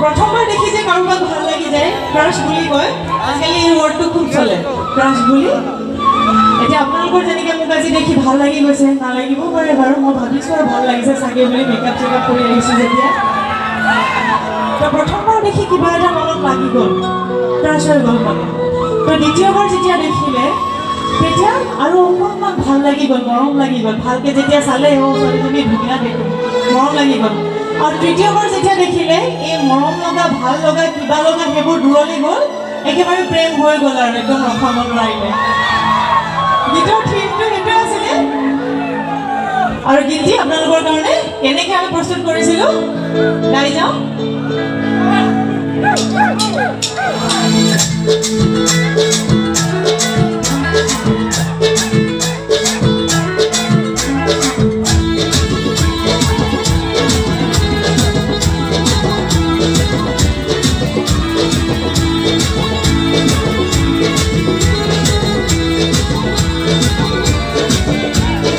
প্ৰথমবাৰ দেখি যে কাৰোবাক ভাল লাগি যায় ক্ৰাছ বুলি কয় আজিকালি এই ৱৰ্ডটো খুব চলে ক্ৰাছ বুলি এতিয়া আপোনালোকৰ যেনেকৈ মোক আজি দেখি ভাল লাগি গৈছে নালাগিবও পাৰে বাৰু মই ভাবিছোঁ আৰু ভাল লাগিছে চাগে বুলি মেকআপ চেকআপ কৰি আহিছোঁ যেতিয়া তো প্ৰথমবাৰ দেখি কিবা এটা মনত লাগি গ'ল ক্ৰাছ হৈ গ'ল মানে তো দ্বিতীয়বাৰ যেতিয়া দেখিলে তেতিয়া আৰু অকণমান ভাল লাগি গ'ল মৰম লাগি গ'ল ভালকৈ যেতিয়া চালে ছোৱালীজনী ধুনীয়া দেখোঁ মৰম লাগি গ'ল আৰু তৃতীয়বাৰ যেতিয়া দেখিলে এই মৰম লগা ভাল লগা কিবা লগা সেইবোৰ দূৰলৈ গ'ল একেবাৰে প্ৰেম হৈ গ'ল আৰু একদম ৰখাব নোৱাৰিলে গীতৰ থিমটো সেইটোৱে আছিলে আৰু গীতটি আপোনালোকৰ কাৰণে কেনেকৈ আমি প্ৰস্তুত কৰিছিলোঁ গাই যাওঁ